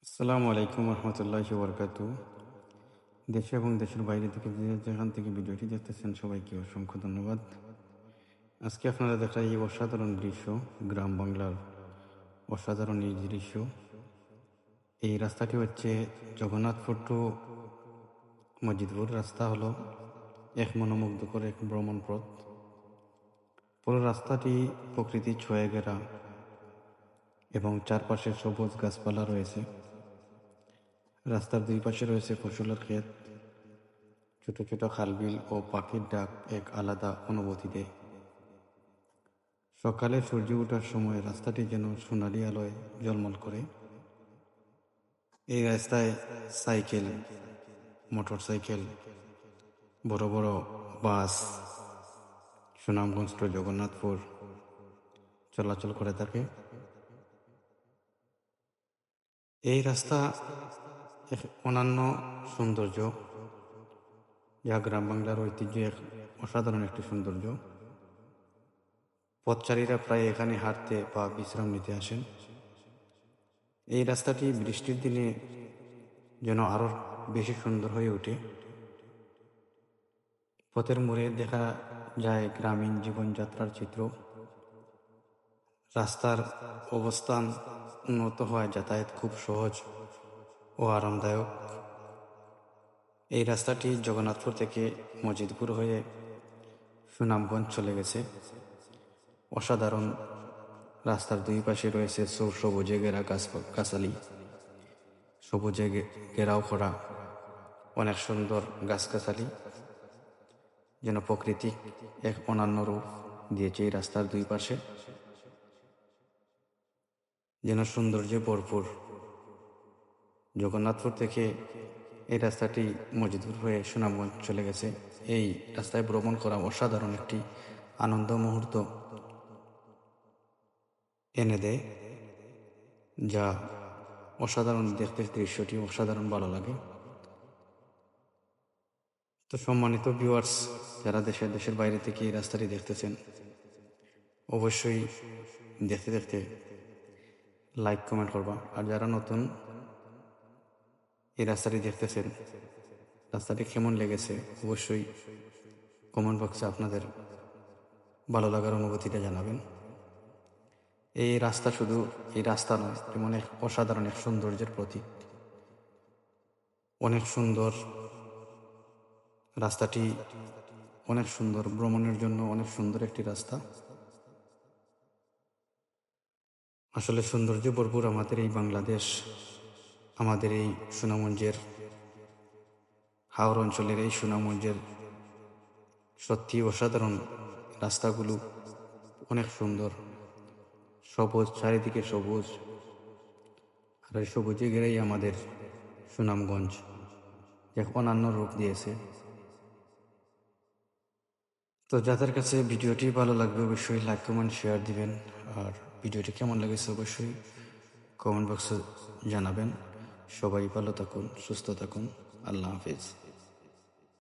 আসসালামু আলাইকুম রহমতুল্লাহি বরকাতু। দেশে এবং দেশের বাইরে থেকে যেখান থেকে ভিডিওটি দেখতেছেন সবাইকে অসংখ্য ধন্যবাদ। আজকে আপনারা দেখা এই অসাধারণ দৃশ্য, গ্রাম বাংলার অসাধারণ এই দৃশ্য। এই রাস্তাটি হচ্ছে জগন্নাথপুর টু মসজিদপুর। রাস্তা হলো এক মনোমুগ্ধকর এক ভ্রমণ পথ। পুরো রাস্তাটি প্রকৃতির ছোঁয়া ঘেরা এবং চারপাশে সবুজ গাছপালা রয়েছে। রাস্তার দুই পাশে রয়েছে ফসলের ক্ষেত, ছোট ছোট খালবিল ও পাখির ডাক এক আলাদা অনুভূতি দেয়। সকালে সূর্য ওঠার সময় রাস্তাটি যেন সোনালি আলোয় ঝলমল করে। এই রাস্তায় সাইকেল, মোটর সাইকেল, বড় বড় বাস সুনামগঞ্জ টু জগন্নাথপুর চলাচল করে থাকে। এই রাস্তা এক অনন্য সৌন্দর্য, যা গ্রাম বাংলার ঐতিহ্য এক অসাধারণ একটি সৌন্দর্য। পথচারীরা প্রায় এখানে হাঁটতে বা বিশ্রাম নিতে আসেন। এই রাস্তাটি বৃষ্টির দিনে যেন আরো বেশি সুন্দর হয়ে ওঠে। পথের মোড়ে দেখা যায় গ্রামীণ জীবনযাত্রার চিত্র। রাস্তার অবস্থান উন্নত হওয়ায় যাতায়াত খুব সহজ ও আরামদায়ক। এই রাস্তাটি জগন্নাথপুর থেকে মসজিদপুর হয়ে সুনামগঞ্জ চলে গেছে। অসাধারণ রাস্তার দুই পাশে রয়েছে সবুজে ঘেরা গাছালি, সবুজে ঘেরাও করা অনেক সুন্দর গাছগাছালি, যেন প্রকৃতি এক অনন্য রূপ দিয়েছে এই রাস্তার দুই পাশে, যেন সৌন্দর্যে ভরপুর। জগন্নাথপুর থেকে এই রাস্তাটি মসজিদপুর হয়ে সুনামগঞ্জ চলে গেছে। এই রাস্তায় ভ্রমণ করা অসাধারণ একটি আনন্দ মুহূর্ত এনে দেয়, যা অসাধারণ দেখতে, দৃশ্যটি অসাধারণ ভালো লাগে। তো সম্মানিত ভিউয়ার্স, যারা দেশের বাইরে থেকে এই রাস্তাটি দেখতেছেন, অবশ্যই দেখতে দেখতে লাইক কমেন্ট করবা। আর যারা নতুন এই রাস্তাটি দেখতেছেন, রাস্তাটি কেমন লেগেছে অবশ্যই কমেন্ট বক্সে আপনাদের ভালো লাগার অনুভূতিটা জানাবেন। এই রাস্তা শুধু এই রাস্তা নয়, যেমন এক অসাধারণ এক সৌন্দর্যের প্রতীক। অনেক সুন্দর রাস্তাটি, অনেক সুন্দর, ভ্রমণের জন্য অনেক সুন্দর একটি রাস্তা। আসলে সৌন্দর্য ভরপুর আমাদের এই বাংলাদেশ, আমাদের এই সুনামগঞ্জের হাওড় অঞ্চলের এই সুনামগঞ্জের সত্যি অসাধারণ রাস্তাগুলো অনেক সুন্দর, সবুজ, চারিদিকে সবুজ। আর এই সবুজে ঘিরেই আমাদের সুনামগঞ্জ এক অনন্য রূপ দিয়েছে। তো যাদের কাছে ভিডিওটি ভালো লাগবে অবশ্যই লাইক কমেন্ট শেয়ার দিবেন। আর ভিডিওটি কেমন লেগেছে অবশ্যই কমেন্ট বক্সে জানাবেন। সবাই ভালো থাকুন, সুস্থ থাকুন। আল্লাহ হাফিজ।